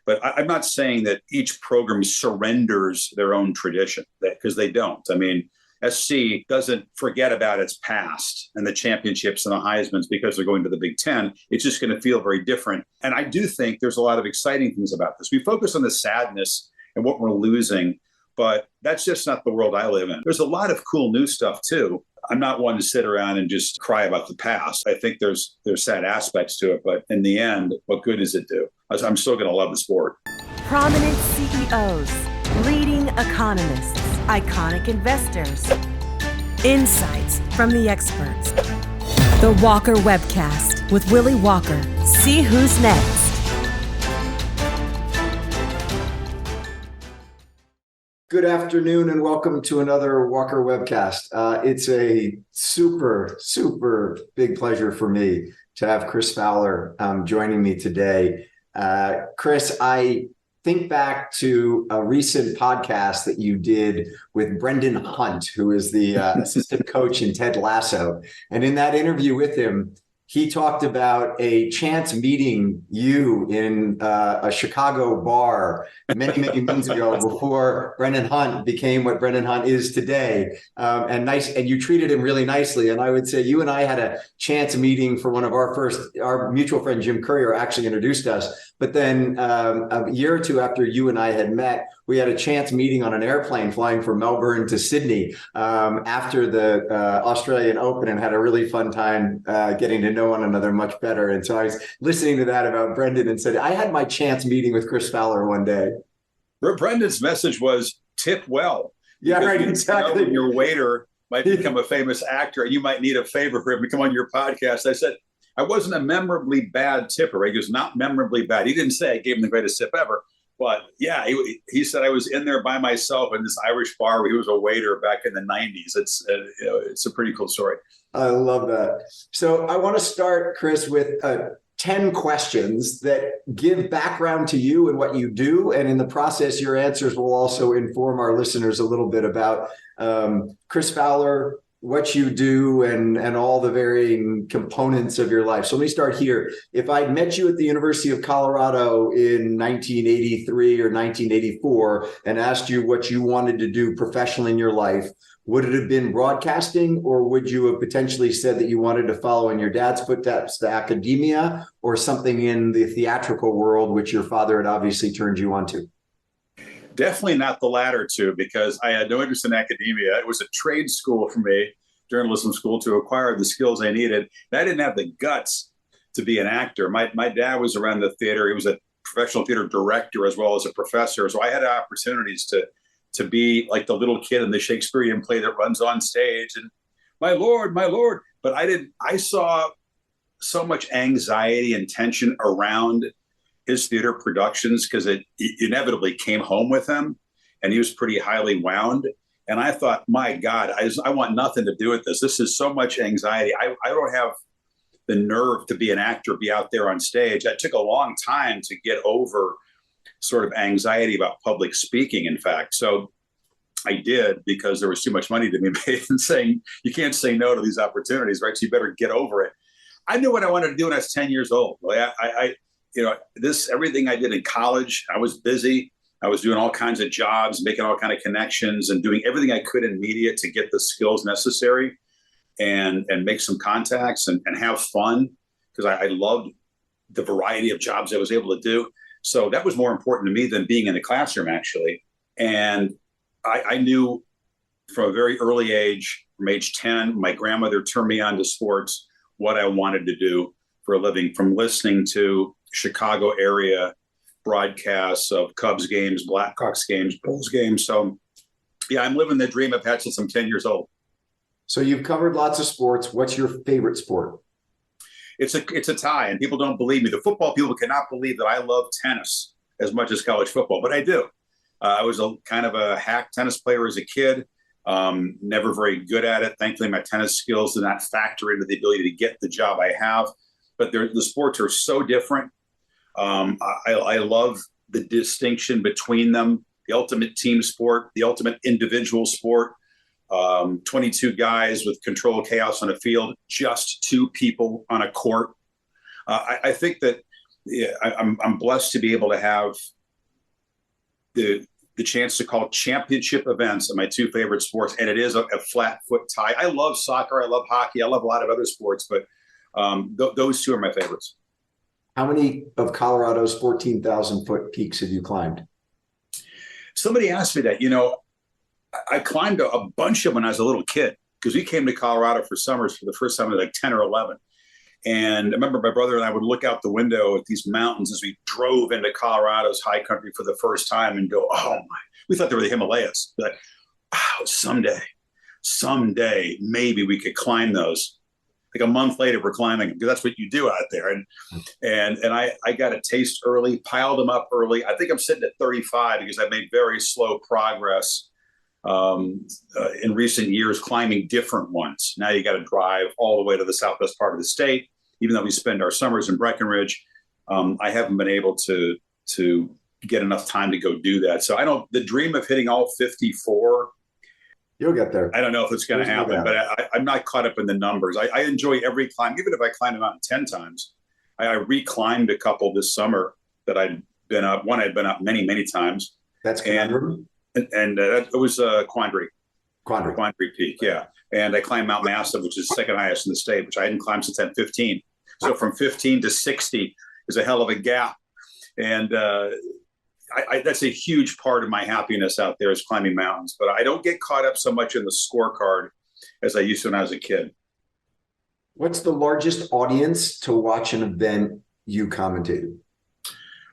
But I'm not saying that each program surrenders their own tradition, because they don't. I mean, SC doesn't forget about its past and the championships and the Heismans because they're going to the Big Ten. It's just going to feel very different. And I do think there's a lot of exciting things about this. We focus on the sadness and what we're losing, but that's just not the world I live in. There's a lot of cool new stuff too. I'm not one to sit around and just cry about the past. I think there's sad aspects to it, but in the end, what good does it do? I'm still going to love the sport. Prominent CEOs, leading economists, iconic investors, insights from the experts. The Walker Webcast with Willy Walker. See who's next. Good afternoon and welcome to another Walker Webcast. It's a super big pleasure for me to have Chris Fowler joining me today. Chris, I think back to a recent podcast that you did with Brendan Hunt, who is the assistant coach in Ted Lasso. And in that interview with him, he talked about a chance meeting you in a Chicago bar many moons ago Cool. before Brendan Hunt became what Brendan Hunt is today. And you treated him really nicely. And I would say you and I had a chance meeting for one of our mutual friend, Jim Courier, actually introduced us. But then a year or two after you and I had met, we had a chance meeting on an airplane flying from Melbourne to Sydney after the Australian Open, and had a really fun time getting to know one another much better. And so I was listening to that about Brendan and said, I had my chance meeting with Chris Fowler one day. Brendan's message was tip well. Yeah, right, exactly. You know, your waiter might become a famous actor and you might need a favor for him to come on your podcast. I said, I wasn't a memorably bad tipper. He was not memorably bad. He didn't say I gave him the greatest tip ever. But yeah, he said I was in there by myself in this Irish bar where he was a waiter back in the 90s. It's a pretty cool story. I love that. So I want to start, Chris, with 10 questions that give background to you and what you do. And in the process, your answers will also inform our listeners a little bit about Chris Fowler, what you do, and all the varying components of your life. So let me start here. If I met you at the University of Colorado in 1983 or 1984 and asked you what you wanted to do professionally in your life, would it have been broadcasting, or would you have potentially said that you wanted to follow in your dad's footsteps to academia, or something in the theatrical world, which your father had obviously turned you on to? Definitely not the latter two, because I had no interest in academia. It was a trade school for me, journalism school, to acquire the skills I needed. And I didn't have the guts to be an actor. My dad was around the theater. He was a professional theater director as well as a professor. So I had opportunities to be like the little kid in the Shakespearean play that runs on stage and my Lord. But I saw so much anxiety and tension around his theater productions because it inevitably came home with him, and he was pretty highly wound. And I thought, my God, I want nothing to do with this. This is so much anxiety. I don't have the nerve to be an actor, be out there on stage. It took a long time to get over sort of anxiety about public speaking, in fact. So I did, because there was too much money to be made, and saying, you can't say no to these opportunities, right? So you better get over it. I knew what I wanted to do when I was 10 years old. Everything I did in college, I was busy. I was doing all kinds of jobs, making all kinds of connections, and doing everything I could in media to get the skills necessary and make some contacts and have fun, because I loved the variety of jobs I was able to do. So that was more important to me than being in the classroom, actually. And I knew from a very early age, from age 10, my grandmother turned me on to sports, what I wanted to do for a living, from listening to Chicago area broadcasts of Cubs games, Blackhawks games, Bulls games. So yeah, I'm living the dream I've had since I'm 10 years old. So you've covered lots of sports. What's your favorite sport? It's a tie, and people don't believe me. The football people cannot believe that I love tennis as much as college football, but I do. I was a kind of a hack tennis player as a kid, never very good at it. Thankfully, my tennis skills did not factor into the ability to get the job I have, but the sports are so different. I love the distinction between them, the ultimate team sport, the ultimate individual sport, 22 guys with controlled chaos on a field, just two people on a court. I think that yeah, I'm blessed to be able to have the chance to call championship events in my two favorite sports, and it is a flat foot tie. I love soccer, I love hockey, I love a lot of other sports, but those two are my favorites. How many of Colorado's 14,000-foot peaks have you climbed? Somebody asked me that. I climbed a bunch of them when I was a little kid, because we came to Colorado for summers for the first time at like 10 or 11. And I remember my brother and I would look out the window at these mountains as we drove into Colorado's high country for the first time and go, oh my, we thought they were the Himalayas. Like, oh, someday, maybe we could climb those. Like a month later, we're climbing them, because that's what you do out there. And I got a taste early, piled them up early. I think I'm sitting at 35 because I made very slow progress in recent years climbing different ones. Now you got to drive all the way to the southwest part of the state. Even though we spend our summers in Breckenridge, I haven't been able to get enough time to go do that. So the dream of hitting all 54, you'll get there. I don't know if it's going to happen, but I'm not caught up in the numbers. I enjoy every climb, even if I climbed a mountain 10 times. I reclimbed a couple this summer that I'd been up. One I'd been up many, many times. That's Conundrum? And it was Quandary Peak, yeah. And I climbed Mount Massive, which is the second highest in the state, which I hadn't climbed since 15. So from 15 to 60 is a hell of a gap. And that's a huge part of my happiness out there, is climbing mountains. But I don't get caught up so much in the scorecard as I used to when I was a kid. What's the largest audience to watch an event you commentated?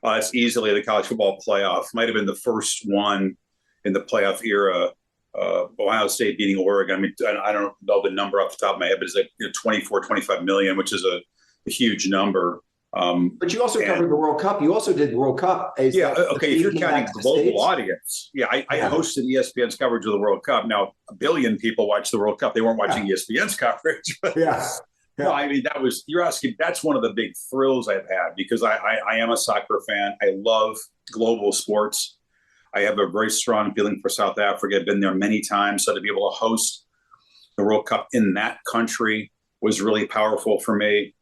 It's easily the college football playoff. Might have been the first one in the playoff era. Ohio State beating Oregon. I mean, I don't know the number off the top of my head, but it's like 24, 25 million, which is a huge number. But you also covered the World Cup. You also did World Cup. Yeah, okay. If you're counting global audience, I hosted ESPN's coverage of the World Cup. Now, 1 billion people watch the World Cup. They weren't watching ESPN's coverage. But no, I mean, you're asking, that's one of the big thrills I've had, because I am a soccer fan. I love global sports. I have a very strong feeling for South Africa. I've been there many times. So to be able to host the World Cup in that country was really powerful for me.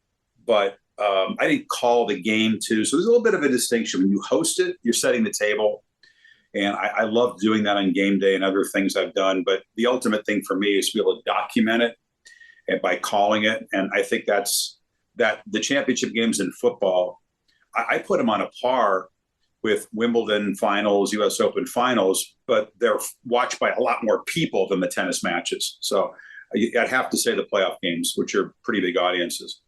But I didn't call the game too. So there's a little bit of a distinction. When you host it, you're setting the table. And I love doing that on game day and other things I've done. But the ultimate thing for me is to be able to document it and by calling it. And I think that's the championship games in football, I put them on a par with Wimbledon finals, US Open finals, but they're watched by a lot more people than the tennis matches. So I'd have to say the playoff games, which are pretty big audiences.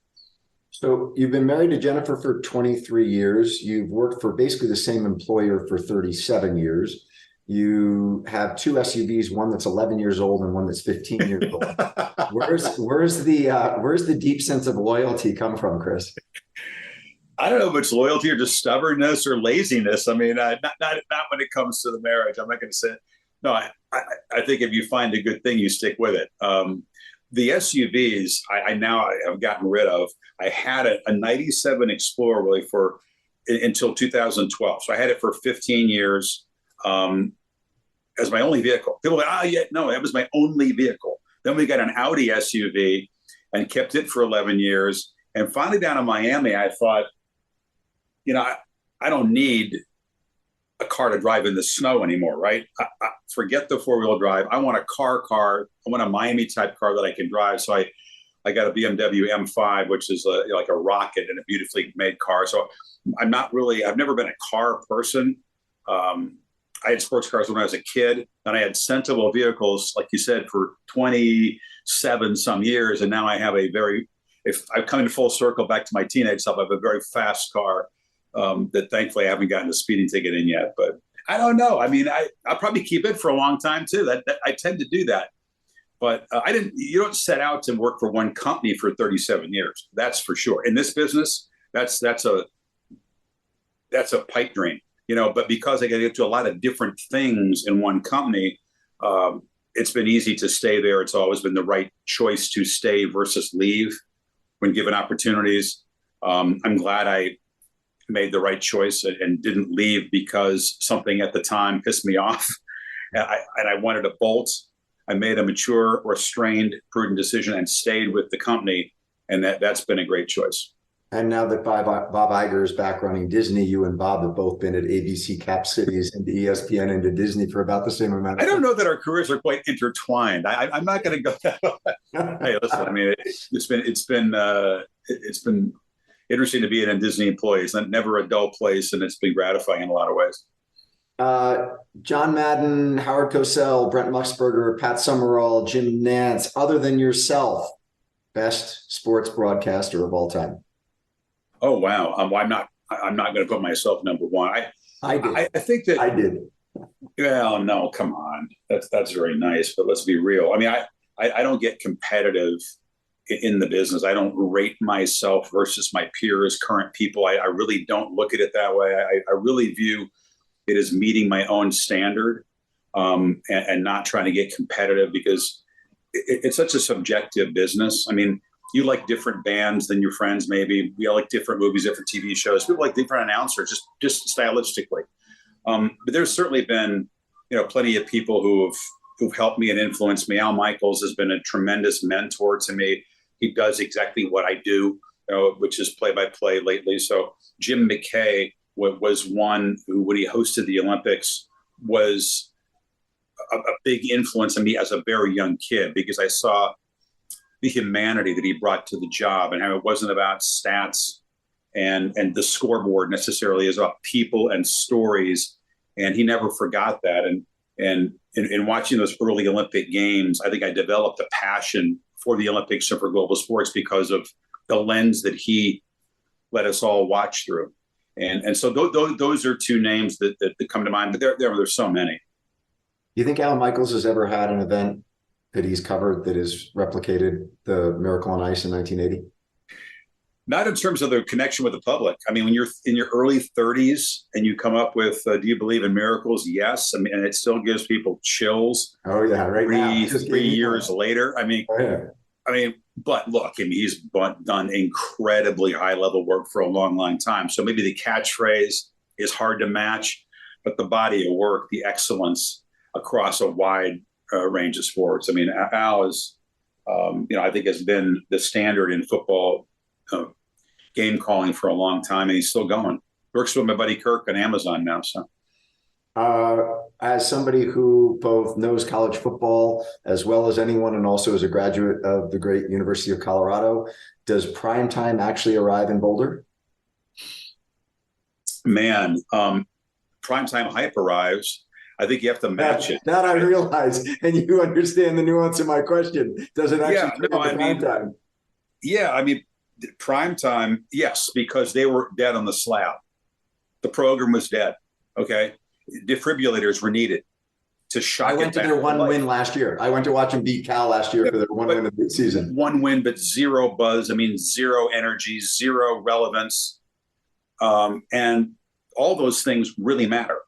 So you've been married to Jennifer for 23 years. You've worked for basically the same employer for 37 years. You have two SUVs, one that's 11 years old and one that's 15 years old. Where's the deep sense of loyalty come from, Chris? I don't know if it's loyalty or just stubbornness or laziness. I mean, not when it comes to the marriage. I'm not going to say, no, I think if you find a good thing, you stick with it. The SUVs I now have gotten rid of. I had a 97 Explorer really until 2012. So I had it for 15 years as my only vehicle. People go, no, that was my only vehicle. Then we got an Audi SUV and kept it for 11 years. And finally down in Miami, I thought, I don't need a car to drive in the snow anymore, right? I forget the four-wheel drive. I want a car. I want a Miami-type car that I can drive. So I got a BMW M5, which is like a rocket and a beautifully made car. So I've never been a car person. I had sports cars when I was a kid, and I had sensible vehicles, like you said, for 27 some years. And now I have if I've come in full circle back to my teenage self, I have a very fast car that thankfully I haven't gotten a speeding ticket in yet. But I don't know. I mean, I'll probably keep it for a long time too. That I tend to do that. But you don't set out to work for one company for 37 years. That's for sure. In this business, that's a pipe dream, but because I get to get to a lot of different things in one company, it's been easy to stay there. It's always been the right choice to stay versus leave when given opportunities. I'm glad I made the right choice and didn't leave because something at the time pissed me off and I wanted to bolt. I made a mature, restrained, prudent decision and stayed with the company. And that's been a great choice. And now that Bob Iger is back running Disney, you and Bob have both been at ABC Cap Cities and ESPN and to Disney for about the same amount of time. I don't know that our careers are quite intertwined. I'm not going to go that way. Hey, listen, I mean, it's been interesting to be in a Disney employee. It's never a dull place, and it's been gratifying in a lot of ways. John Madden, Howard Cosell, Brent Musburger, Pat Summerall, Jim Nantz, other than yourself, best sports broadcaster of all time. Oh, wow. I'm not going to put myself number one. I did. I think that I did. Well, no, come on. That's very nice, but let's be real. I mean, I don't get competitive in the business. I don't rate myself versus my peers, current people. I really don't look at it that way. I really view it as meeting my own standard, and not trying to get competitive, because it's such a subjective business. I mean, you like different bands than your friends, maybe. We all like different movies, different TV shows. People like different announcers, just stylistically. But there's certainly been, plenty of people who've helped me and influenced me. Al Michaels has been a tremendous mentor to me. He does exactly what I do, which is play-by-play lately. So Jim McKay was one who, when he hosted the Olympics, was a big influence on me as a very young kid, because I saw the humanity that he brought to the job, and how it wasn't about stats and the scoreboard necessarily, is about people and stories. And he never forgot that. And in watching those early Olympic games, I think I developed a passion for the Olympics and for global sports because of the lens that he let us all watch through. And so those are two names that come to mind, but there's so many. You think Al Michaels has ever had an event that he's covered that has replicated the Miracle on Ice in 1980? Not in terms of the connection with the public. I mean, when you're in your early 30s and you come up with, do you believe in miracles? Yes. I mean, and it still gives people chills. Oh yeah, right now. 3 years later. I mean, oh, yeah. But look, he's done incredibly high level work for a long, long time. So maybe the catchphrase is hard to match, but the body of work, the excellence across a wide range of sports. I mean, Al is, I think has been the standard in football game calling for a long time, and he's still going. Works with my buddy Kirk on Amazon now. So, as somebody who both knows college football as well as anyone, and also as a graduate of the great University of Colorado, does prime time actually arrive in Boulder? Man, prime time hype arrives. I think you have to match it. That I realize, and you understand the nuance of my question. Does it actually prime time? Yeah, I mean, prime time, yes, because they were dead on the slab. The program was dead. Okay, defibrillators were needed to shock. I went to their one win last year. I went to watch them beat Cal last year for their one win of the season. One win, but zero buzz. I mean, zero energy, zero relevance, and all those things really matter.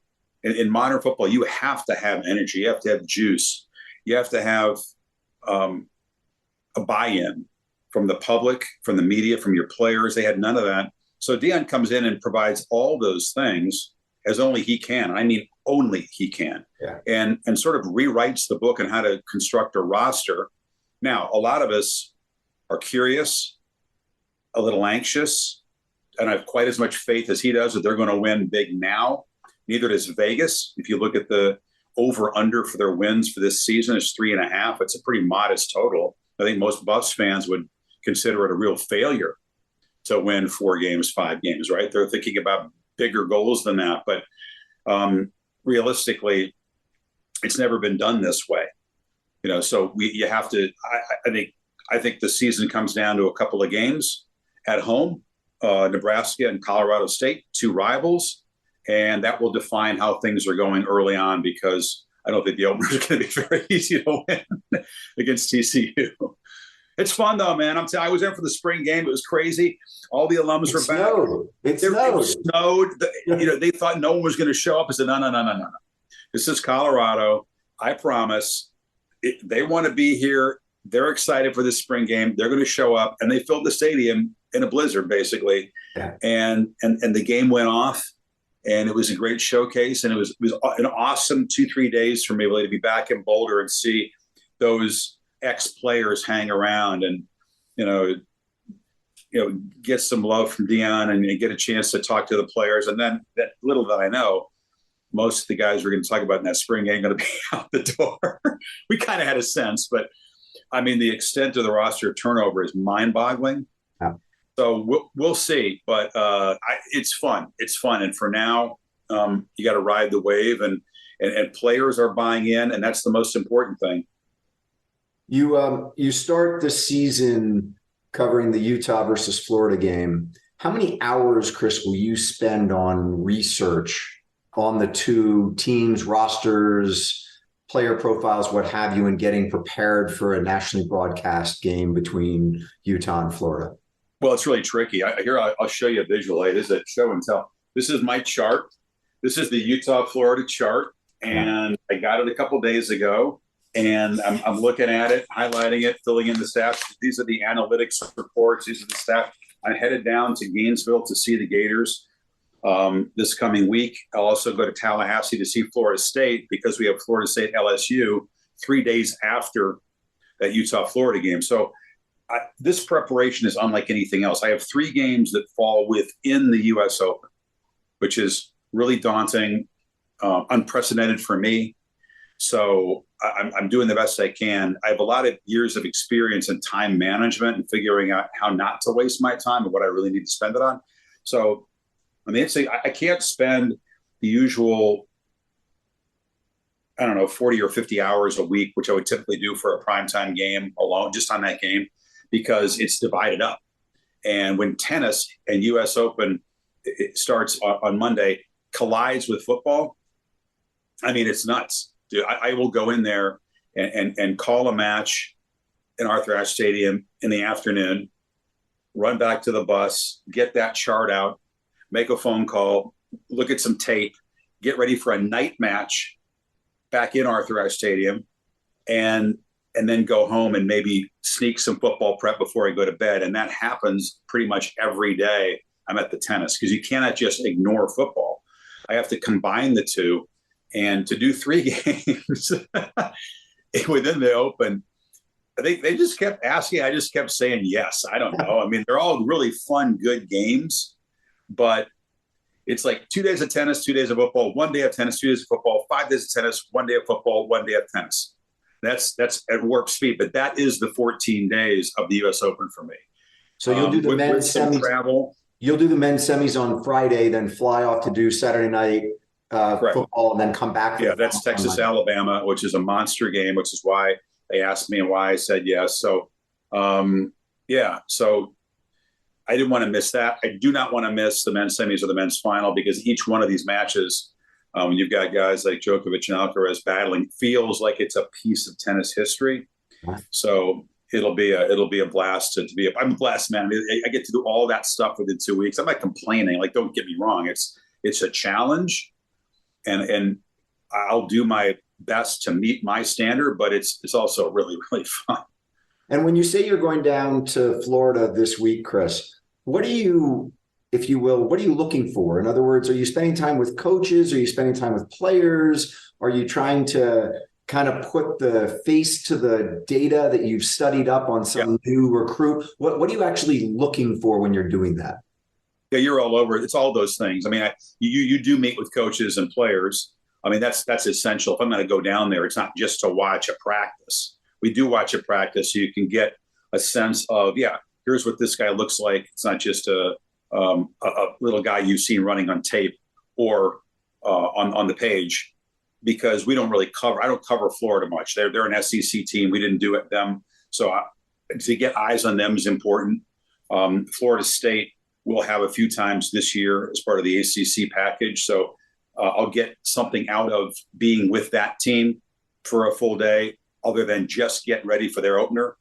In modern football, you have to have energy. You have to have juice. You have to have a buy-in from the public, from the media, from your players. They had none of that. So Deion comes in and provides all those things as only he can. I mean, only he can. Yeah. And sort of rewrites the book on how to construct a roster. Now, a lot of us are curious, a little anxious, and I have quite as much faith as he does that they're going to win big now. Neither does Vegas. If you look at the over-under for their wins for this season, it's 3.5. It's a pretty modest total. I think most Buffs fans would consider it a real failure to win 4 games, 5 games, right? They're thinking about bigger goals than that. But realistically, it's never been done this way. So you have to. I think the season comes down to a couple of games at home, Nebraska and Colorado State, 2 rivals. And that will define how things are going early on, because I don't think the opener is going to be very easy to win against TCU. It's fun, though, man. I was there for the spring game. It was crazy. All the alums were back. It snowed. It snowed. They thought no one was going to show up. I said, no. This is Colorado. I promise. They want to be here. They're excited for this spring game. They're going to show up. And they filled the stadium in a blizzard, basically. Yeah. And the game went off. And it was a great showcase, and it was an awesome 2-3 days for me really to be back in Boulder and see those ex-players hang around. And get some love from Dion and get a chance to talk to the players. And then that little that I know, most of the guys we're going to talk about in that spring ain't going to be out the door. We kind of had a sense, but I mean, the extent of the roster turnover is mind-boggling. Yeah. So we'll see, but it's fun. It's fun. And for now, you got to ride the wave, and players are buying in, and that's the most important thing. You start the season covering the Utah versus Florida game. How many hours, Chris, will you spend on research on the two teams, rosters, player profiles, what have you, and getting prepared for a nationally broadcast game between Utah and Florida? Well, it's really tricky. I'll show you a visual. Hey, this is a show and tell. This is my chart. This is the Utah-Florida chart, and I got it a couple days ago, and I'm looking at it, highlighting it, filling in the stats. These are the analytics reports. These are the stats. I'm headed down to Gainesville to see the Gators this coming week. I'll also go to Tallahassee to see Florida State because we have Florida State LSU 3 days after that Utah-Florida game. So this preparation is unlike anything else. I have 3 games that fall within the U.S. Open, which is really daunting, unprecedented for me. So I'm doing the best I can. I have a lot of years of experience in time management and figuring out how not to waste my time and what I really need to spend it on. So I mean, I can't spend the usual, 40 or 50 hours a week, which I would typically do for a primetime game alone, just on that game, because it's divided up. And when tennis and U.S. Open it starts on Monday, collides with football, I mean, it's nuts. Dude, I will go in there and call a match in Arthur Ashe Stadium in the afternoon, run back to the bus, get that chart out, make a phone call, look at some tape, get ready for a night match back in Arthur Ashe Stadium, and then go home and maybe sneak some football prep before I go to bed. And that happens pretty much every day I'm at the tennis, because you cannot just ignore football. I have to combine the two. And to do 3 games within the Open, they just kept asking. I just kept saying yes. I don't know. I mean, they're all really fun, good games, but it's like 2 days of tennis, 2 days of football, 1 day of tennis, 2 days of football, 5 days of tennis, 1 day of football, 1 day of tennis. That's at warp speed, but that is the 14 days of the U.S. Open for me. So you'll do the men's semis. Travel. You'll do the men's semis on Friday, then fly off to do Saturday night football, and then come back. Yeah, that's Texas, Alabama, which is a monster game, which is why they asked me and why I said yes. So, so I didn't want to miss that. I do not want to miss the men's semis or the men's final, because each one of these matches, when you've got guys like Djokovic and Alcaraz battling, feels like it's a piece of tennis history. So it'll be a blast I'm a blast, man. I get to do all that stuff within 2 weeks. I'm not complaining. Like, don't get me wrong. It's a challenge. And I'll do my best to meet my standard, but it's also really, really fun. And when you say you're going down to Florida this week, Chris, what are you, if you will, what are you looking for? In other words, are you spending time with coaches? Are you spending time with players? Are you trying to kind of put the face to the data that you've studied up on some new recruit? What are you actually looking for when you're doing that? Yeah, you're all over it. It's all those things. I mean, you do meet with coaches and players. I mean, that's essential. If I'm going to go down there, it's not just to watch a practice. We do watch a practice so you can get a sense of, here's what this guy looks like. It's not just a little guy you've seen running on tape or on the page, because we don't really I don't cover Florida much. They're an SEC team. We didn't do it them. So to get eyes on them is important. Florida State we'll have a few times this year as part of the ACC package. So I'll get something out of being with that team for a full day, other than just get ready for their opener.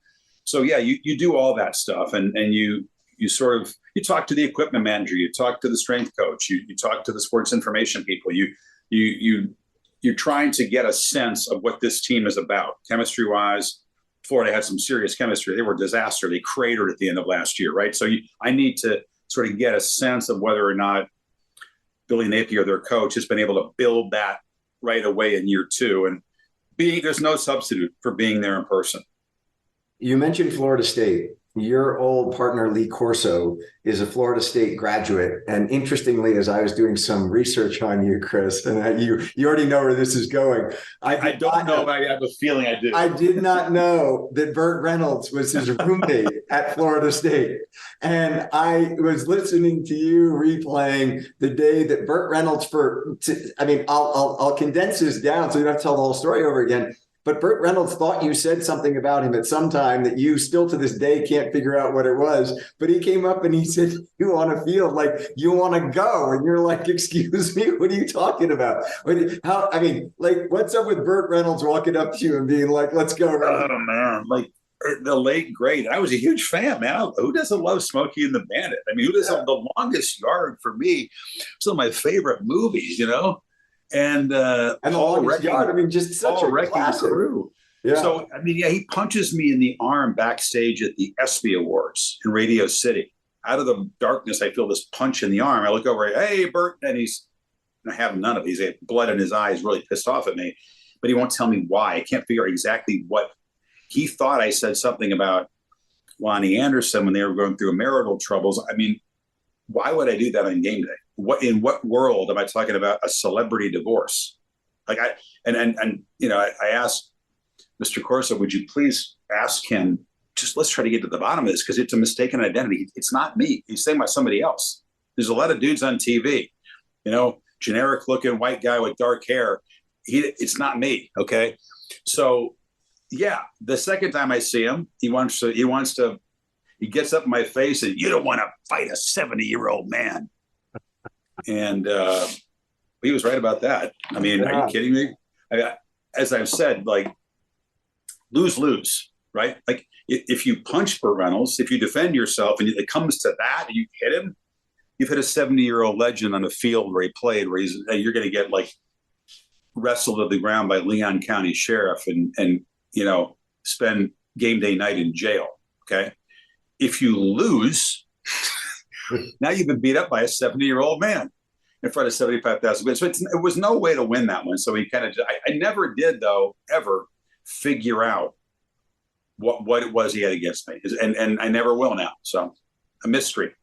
So you do all that stuff, and you talk to the equipment manager, you talk to the strength coach, you talk to the sports information people, you're trying to get a sense of what this team is about. Chemistry wise, Florida had some serious chemistry. They were a disaster. They cratered at the end of last year, right? So I need to sort of get a sense of whether or not Billy Napier, their coach, has been able to build that right away in year 2. And there's no substitute for being there in person. You mentioned Florida State. your old partner, Lee Corso, is a Florida State graduate. And interestingly, as I was doing some research on you, Chris, and you already know where this is going. I don't know, but I have a feeling I do. I did not know that Burt Reynolds was his roommate at Florida State. And I was listening to you replaying the day that Burt Reynolds I'll condense this down so you don't have to tell the whole story over again. But Burt Reynolds thought you said something about him at some time that you still to this day can't figure out what it was. But he came up and he said, you on a field, like, you want to go. And you're like, excuse me, what are you talking about? What's up with Burt Reynolds walking up to you and being like, let's go. Oh, man. Like, the late great. I was a huge fan, man. Who doesn't love Smokey and the Bandit? I mean, who doesn't? The Longest Yard for me, some of my favorite movies, you know? And The Longest Yard, I mean, just such a classic. Crew. Yeah. So, I mean, yeah, he punches me in the arm backstage at the ESPY Awards in Radio City. Out of the darkness, I feel this punch in the arm. I look over, hey, Burt, and I have none of it. He's got blood in his eyes, really pissed off at me, but he won't tell me why. I can't figure out exactly what he thought. I said something about Lonnie Anderson when they were going through marital troubles. I mean, why would I do that on game day? In what world am I talking about a celebrity divorce? Like I asked Mr. Corso, would you please ask him, just let's try to get to the bottom of this, because it's a mistaken identity. It's not me. He's saying about somebody else. There's a lot of dudes on TV, generic looking white guy with dark hair. It's not me. Okay. So yeah, the second time I see him, he gets up in my face and, you don't want to fight a 70-year-old man. And he was right about that. I mean, Are you kidding me? As I've said, like, lose, right? Like, if you punch Burt Reynolds, if you defend yourself and it comes to that and you hit him, you've hit a 70-year-old legend on a field where he played, where you're going to get, like, wrestled to the ground by Leon County Sheriff and spend game day night in jail, okay? If you lose, now you've been beat up by a 70-year-old man in front of 75,000 people. So it was no way to win that one. So he kind of, I never did, though, ever figure out what it was he had against me. And I never will now. So a mystery.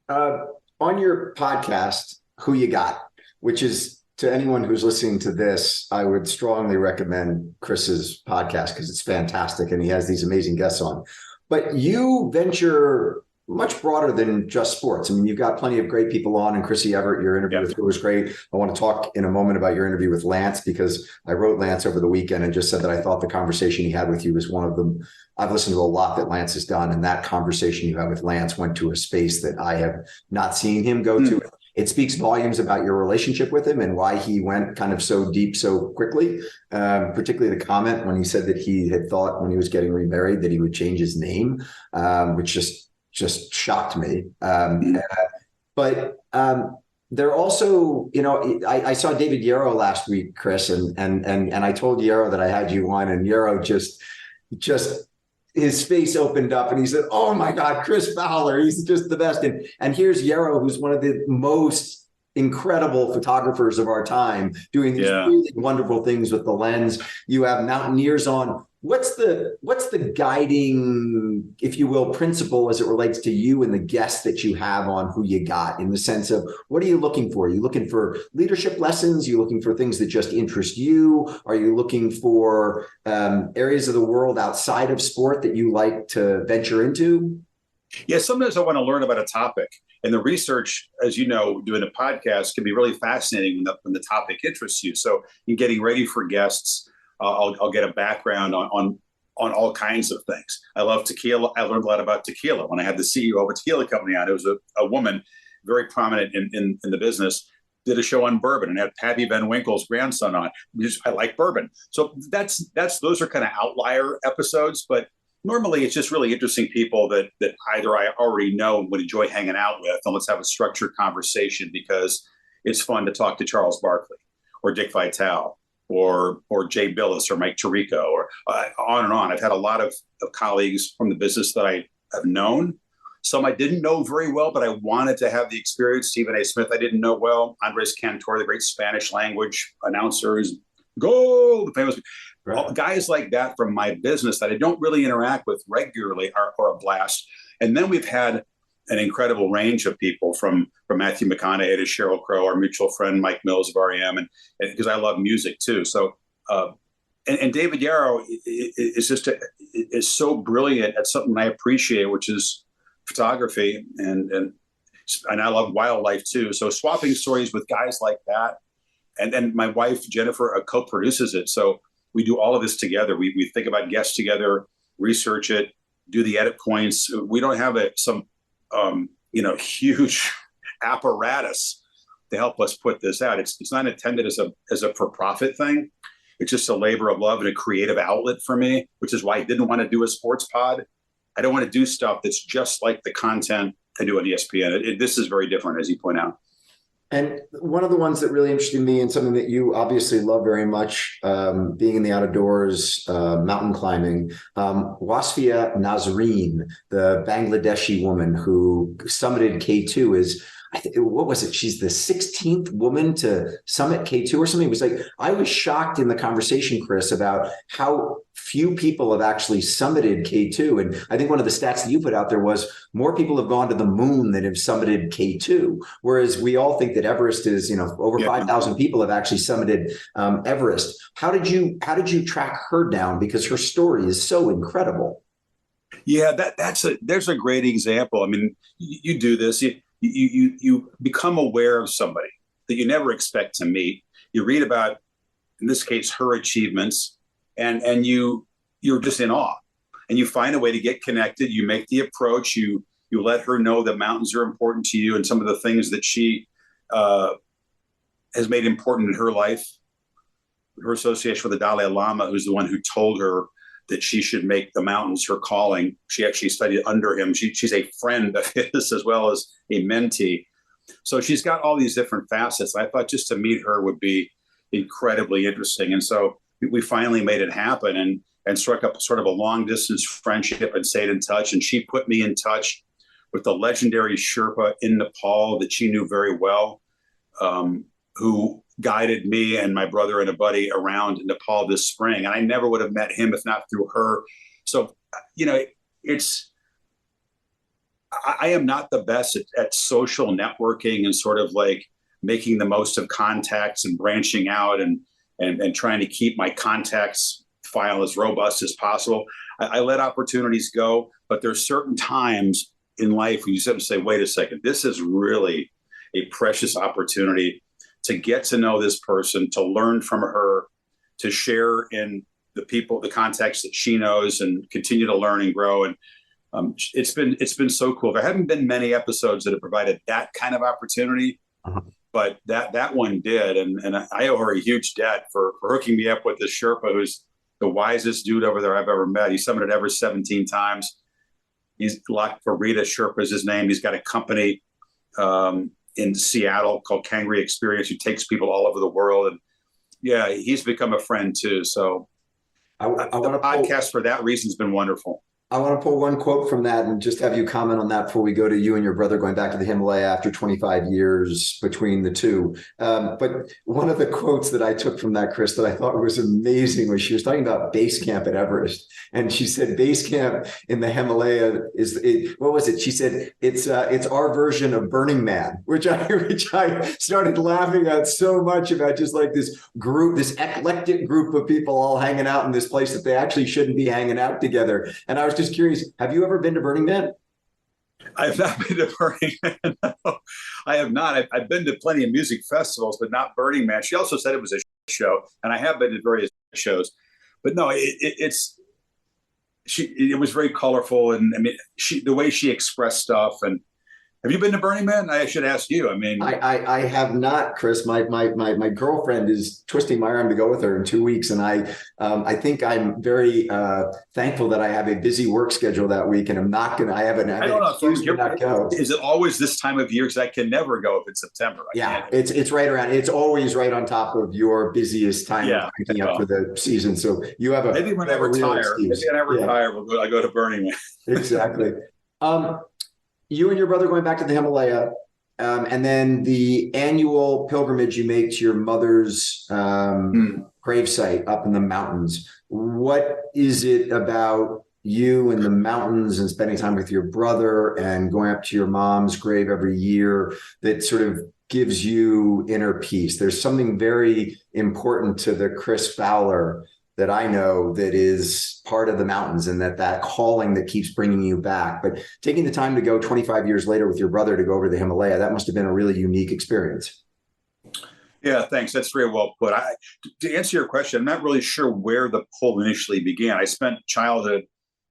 On your podcast, Who You Got, which is, to anyone who's listening to this, I would strongly recommend Chris's podcast because it's fantastic and he has these amazing guests on. But you venture much broader than just sports. I mean, you've got plenty of great people on, and Chrissy Everett, your interview with her was great. I want to talk in a moment about your interview with Lance, because I wrote Lance over the weekend and just said that I thought the conversation he had with you was one of them. I've listened to a lot that Lance has done, and that conversation you had with Lance went to a space that I have not seen him go to. It speaks volumes about your relationship with him and why he went kind of so deep so quickly, particularly the comment when he said that he had thought when he was getting remarried that he would change his name, which just shocked me. But there also, I saw David Yarrow last week, Chris, and I told Yarrow that I had you on, and Yarrow just his face opened up and he said, oh my God, Chris Fowler, he's just the best. And here's Yarrow, who's one of the most incredible photographers of our time, doing these really wonderful things with the lens. You have mountaineers on. What's the guiding, if you will, principle as it relates to you and the guests that you have on Who You Got, in the sense of, what are you looking for? Are you looking for leadership lessons? Are you looking for things that just interest you? Are you looking for areas of the world outside of sport that you like to venture into? Yeah, sometimes I want to learn about a topic. And the research, as you know, doing a podcast can be really fascinating when the topic interests you. So in getting ready for guests, I'll get a background on all kinds of things. I love tequila. I learned a lot about tequila when I had the CEO of a tequila company on. It was a woman very prominent in the business, did a show on bourbon and had Pappy Van Winkle's grandson on. I like bourbon. So those are kind of outlier episodes, but normally it's just really interesting people that either I already know and would enjoy hanging out with, and let's have a structured conversation because it's fun to talk to Charles Barkley or Dick Vitale or Jay Billis or Mike Tirico or on and on. I've had a lot of colleagues from the business that I have known. Some I didn't know very well, but I wanted to have the experience. Stephen A. Smith I didn't know well. Andres Cantor, the great Spanish language announcer, who's Goal, the famous Right. guys like that from my business that I don't really interact with regularly are a blast. And then we've had an incredible range of people from Matthew McConaughey to Sheryl Crow, our mutual friend Mike Mills of REM, and because I love music too. So and David Yarrow is so brilliant at something I appreciate, which is photography, and I love wildlife too. So swapping stories with guys like that, and my wife Jennifer co-produces it. So we do all of this together. We think about guests together, research it, do the edit points. We don't have some huge apparatus to help us put this out. It's not intended as a for-profit thing. It's just a labor of love and a creative outlet for me, which is why I didn't want to do a sports pod. I don't want to do stuff that's just like the content I do on ESPN. This is very different, as you point out. And one of the ones that really interested me, and something that you obviously love very much, being in the outdoors, mountain climbing, Wasfia Nazreen, the Bangladeshi woman who summited K2, is, what was it? She's the 16th woman to summit K2 or something. It was like, I was shocked in the conversation, Chris, about how few people have actually summited K2. And I think one of the stats that you put out there was more people have gone to the moon than have summited K2. Whereas we all think that Everest is, over 5,000 people have actually summited Everest. How did you track her down? Because her story is so incredible. Yeah, there's a great example. I mean, you do this. You become aware of somebody that you never expect to meet. You read about, in this case, her achievements, and you're just in awe. And you find a way to get connected. You make the approach. You let her know that mountains are important to you and some of the things that she has made important in her life. Her association with the Dalai Lama, who's the one who told her that she should make the mountains her calling. She actually studied under him. She's a friend of his as well as a mentee. So she's got all these different facets. I thought just to meet her would be incredibly interesting. And so we finally made it happen and struck up sort of a long distance friendship and stayed in touch. And she put me in touch with the legendary Sherpa in Nepal that she knew very well, who guided me and my brother and a buddy around Nepal this spring. And I never would have met him if not through her. So, I am not the best at social networking and sort of like making the most of contacts and branching out and trying to keep my contacts file as robust as possible. I let opportunities go, but there's certain times in life where you have to say, wait a second, this is really a precious opportunity to get to know this person, to learn from her, to share in the contacts that she knows, and continue to learn and grow. And it's been so cool. There haven't been many episodes that have provided that kind of opportunity, but that one did. And I owe her a huge debt for hooking me up with this Sherpa, who's the wisest dude over there I've ever met. He summited Everest 17 times. He's for Rita Sherpa is his name. He's got a company in Seattle called Kangaroo Experience, who takes people all over the world. And yeah, he's become a friend too. So the podcast for that reason has been wonderful. I want to pull one quote from that and just have you comment on that before we go to you and your brother going back to the Himalaya after 25 years between the two. But one of the quotes that I took from that, Chris, that I thought was amazing was she was talking about base camp at Everest. And she said, base camp in the Himalaya what was it? She said, it's our version of Burning Man, which I started laughing at so much, about just like this eclectic group of people all hanging out in this place that they actually shouldn't be hanging out together. And I was just curious, have you ever been to Burning Man? I have not been to Burning Man. No, I have not. I've been to plenty of music festivals, but not Burning Man. She also said it was a show, and I have been to various shows. But no, it was very colorful, and I mean, the way she expressed stuff. And have you been to Burning Man? I should ask you. I mean, I have not, Chris. My girlfriend is twisting my arm to go with her in 2 weeks, and I think I'm very thankful that I have a busy work schedule that week, and I'm not gonna. I don't know. Excuse me not go. Is it always this time of year? Because I can never go if it's September. It's right around. It's always right on top of your busiest time picking up for the season. So you have maybe when I retire. Maybe when I retire, I go to Burning Man. Exactly. You and your brother going back to the Himalaya. And then the annual pilgrimage you make to your mother's gravesite up in the mountains. What is it about you and the mountains and spending time with your brother and going up to your mom's grave every year that sort of gives you inner peace? There's something very important to the Chris Fowler that I know that is part of the mountains, and that calling that keeps bringing you back. But taking the time to go 25 years later with your brother to go over the Himalaya, that must have been a really unique experience. Yeah, thanks. That's very well put. To answer your question, I'm not really sure where the pull initially began. I spent childhood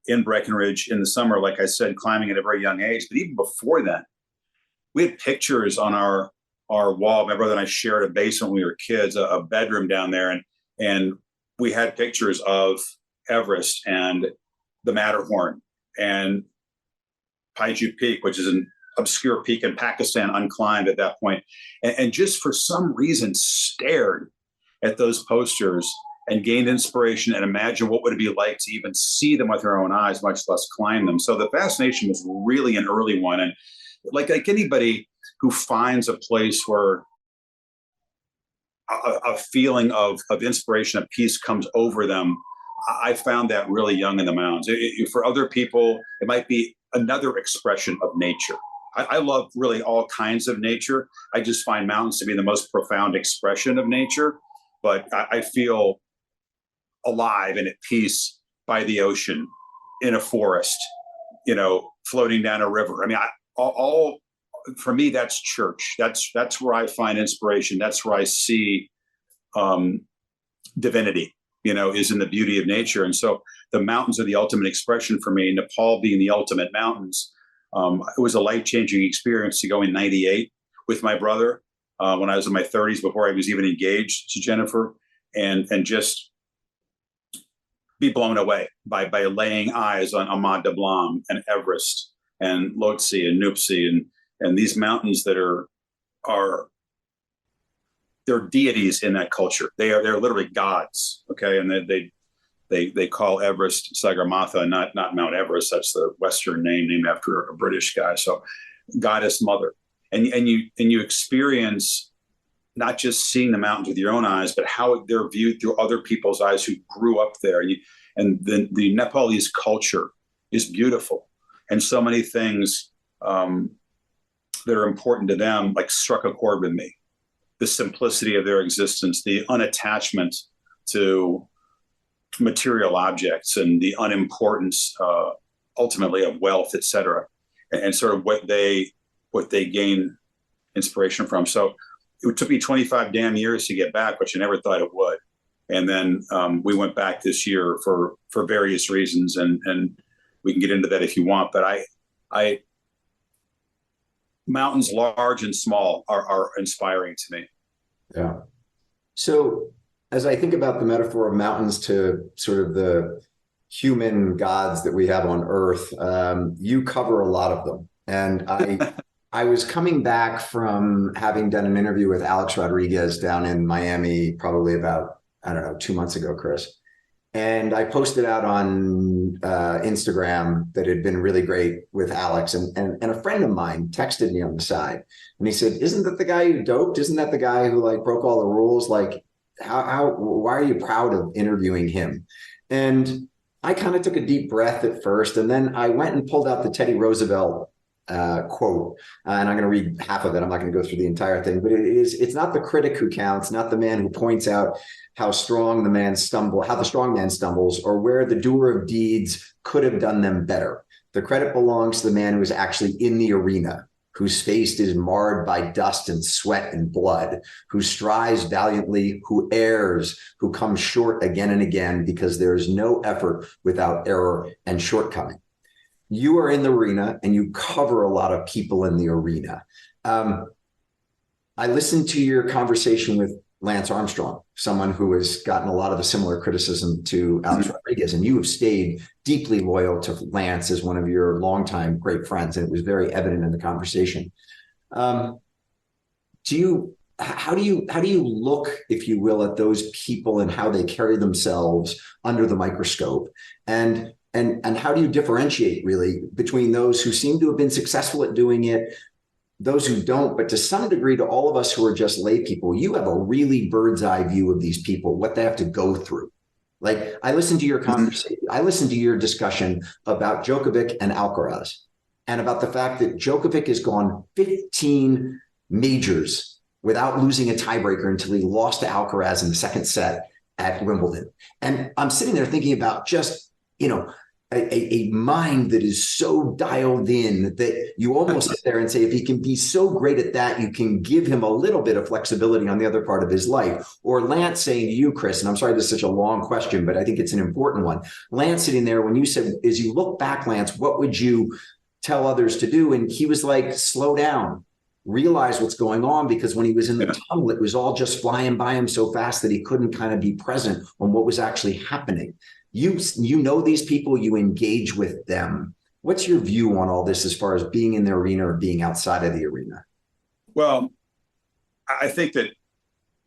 in Breckenridge in the summer, like I said, climbing at a very young age. But even before then, we had pictures on our wall. My brother and I shared a basement when we were kids, a bedroom down there, and we had pictures of Everest and the Matterhorn and Paiju Peak, which is an obscure peak in Pakistan, unclimbed at that point, and just for some reason stared at those posters and gained inspiration and imagined what would it be like to even see them with our own eyes, much less climb them. So the fascination was really an early one. And like anybody who finds a place where a feeling of inspiration, of peace comes over them, I found that really young in the mountains. For other people, it might be another expression of nature. I love really all kinds of nature. I just find mountains to be the most profound expression of nature. But I feel alive and at peace by the ocean, in a forest, floating down a river. I mean, all for me, that's church. That's where I find inspiration. That's where I see divinity, is in the beauty of nature. And so the mountains are the ultimate expression for me. Nepal being the ultimate mountains. It was a life-changing experience to go in '98 with my brother when I was in my 30s, before I was even engaged to Jennifer, and just be blown away by laying eyes on Ahmad Dablam and Everest and Lhotse and Nuptse and these mountains that are they're deities in that culture. They're literally gods. Okay, and they call Everest Sagarmatha, not Mount Everest. That's the Western name named after a British guy. So, goddess mother, and you experience not just seeing the mountains with your own eyes, but how they're viewed through other people's eyes who grew up there. And the Nepalese culture is beautiful, and so many things that are important to them, like, struck a chord with me. The simplicity of their existence, the unattachment to material objects, and the unimportance ultimately of wealth, et cetera, and sort of what they gain inspiration from. So it took me 25 damn years to get back, which I never thought it would. And then we went back this year for various reasons, and we can get into that if you want. But I mountains, large and small, are inspiring to me. Yeah. So as I think about the metaphor of mountains to sort of the human gods that we have on Earth, you cover a lot of them. And I was coming back from having done an interview with Alex Rodriguez down in Miami, probably about, 2 months ago, Chris. And I posted out on Instagram that had been really great with Alex. And a friend of mine texted me on the side, and he said, "Isn't that the guy who doped? Isn't that the guy who broke all the rules? Like, why are you proud of interviewing him?" And I kind of took a deep breath at first, and then I went and pulled out the Teddy Roosevelt quote, and I'm going to read half of it. I'm not going to go through the entire thing, but it's not the critic who counts, not the man who points out how the strong man stumbles, or where the doer of deeds could have done them better. The credit belongs to the man who is actually in the arena, whose face is marred by dust and sweat and blood, who strives valiantly, who errs, who comes short again and again, because there is no effort without error and shortcoming. You are in the arena, and you cover a lot of people in the arena. I listened to your conversation with Lance Armstrong, someone who has gotten a lot of the similar criticism to Alex Rodriguez, and you have stayed deeply loyal to Lance as one of your longtime great friends, and it was very evident in the conversation. How do you look, if you will, at those people and how they carry themselves under the microscope, and how do you differentiate really between those who seem to have been successful at doing it, those who don't, but to some degree to all of us who are just lay people, you have a really bird's eye view of these people, what they have to go through. Like I listened to your conversation, I listened to your discussion about Djokovic and Alcaraz and about the fact that Djokovic has gone 15 majors without losing a tiebreaker until he lost to Alcaraz in the second set at Wimbledon. And I'm sitting there thinking about just, a mind that is so dialed in that you almost sit there and say, if he can be so great at that, you can give him a little bit of flexibility on the other part of his life. Or Lance saying to you, Chris, and I'm sorry, this is such a long question, but I think it's an important one. Lance sitting there, when you said, as you look back, Lance, what would you tell others to do? And he was like, slow down, realize what's going on, because when he was in the tunnel, it was all just flying by him so fast that he couldn't kind of be present on what was actually happening. You know these people, you engage with them. What's your view on all this as far as being in the arena or being outside of the arena? Well, I think that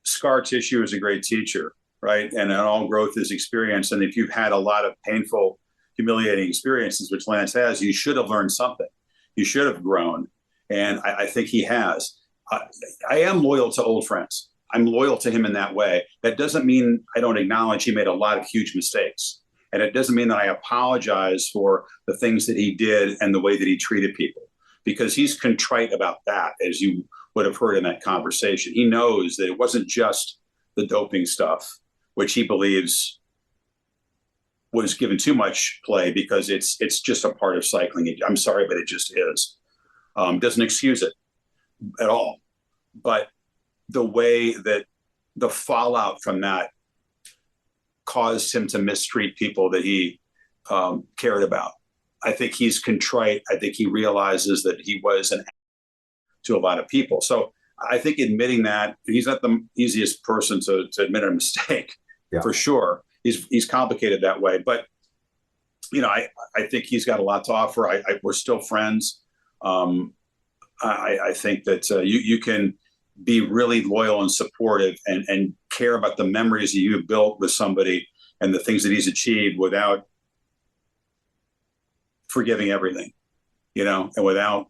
scar tissue is a great teacher, right? And all growth is experience. And if you've had a lot of painful, humiliating experiences, which Lance has, you should have learned something. You should have grown. And I think he has. I am loyal to old friends. I'm loyal to him in that way. That doesn't mean I don't acknowledge he made a lot of huge mistakes. And it doesn't mean that I apologize for the things that he did and the way that he treated people, because he's contrite about that, as you would have heard in that conversation. He knows that it wasn't just the doping stuff, which he believes was given too much play because it's just a part of cycling. I'm sorry, but it just is. Doesn't excuse it at all. But the way that the fallout from that caused him to mistreat people that he cared about. I think he's contrite. I think he realizes that he was an to a lot of people. So I think admitting that, he's not the easiest person to admit a mistake, for sure. He's complicated that way. But, I think he's got a lot to offer. We're still friends. I think that you can be really loyal and supportive and care about the memories that you've built with somebody and the things that he's achieved without forgiving everything, and without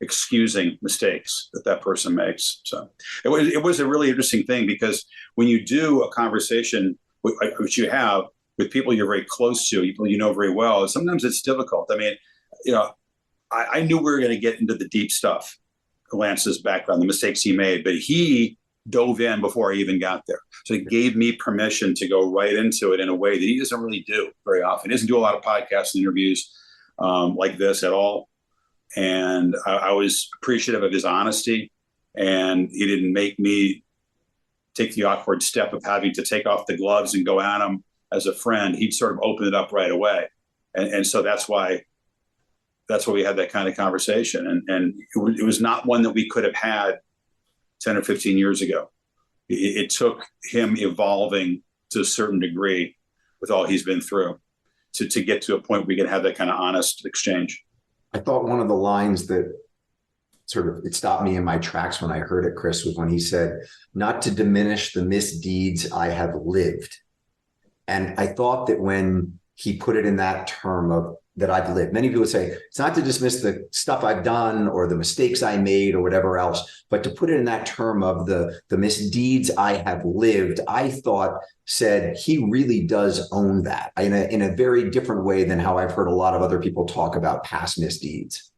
excusing mistakes that person makes. So it was a really interesting thing, because when you do a conversation, which you have with people you're very close to, people you know very well, sometimes it's difficult. I mean, I knew we were going to get into the deep stuff, Lance's background, the mistakes he made, but he dove in before I even got there. So he gave me permission to go right into it in a way that he doesn't really do very often. He doesn't do a lot of podcasts and interviews like this at all. And I was appreciative of his honesty, and he didn't make me take the awkward step of having to take off the gloves and go at him as a friend. He'd sort of open it up right away. And so that's why we had that kind of conversation. And it was not one that we could have had 10 or 15 years ago. It took him evolving to a certain degree with all he's been through to get to a point where we can have that kind of honest exchange. I thought one of the lines that it stopped me in my tracks when I heard it, Chris, was when he said, not to diminish the misdeeds I have lived. And I thought that when he put it in that term of that I've lived, many people would say, it's not to dismiss the stuff I've done or the mistakes I made or whatever else, but to put it in that term of the misdeeds I have lived, I thought said he really does own that in a very different way than how I've heard a lot of other people talk about past misdeeds.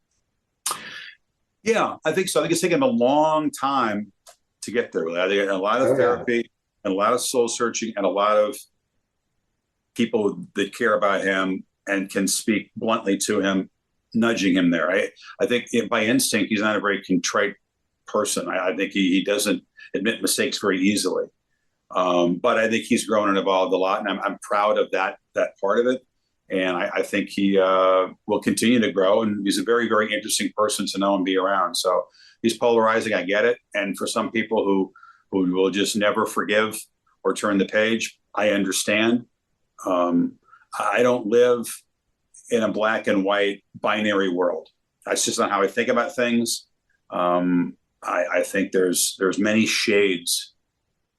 Yeah, I think so. I think it's taken him a long time to get there. I think a lot of therapy and a lot of soul searching and a lot of people that care about him and can speak bluntly to him, nudging him there. I think by instinct, he's not a very contrite person. I think he doesn't admit mistakes very easily. But I think he's grown and evolved a lot, and I'm proud of that part of it. And I think he will continue to grow, and he's a very, very interesting person to know and be around. So he's polarizing, I get it. And for some people who will just never forgive or turn the page, I understand. I don't live in a black and white binary world. That's just not how I think about things. I think there's many shades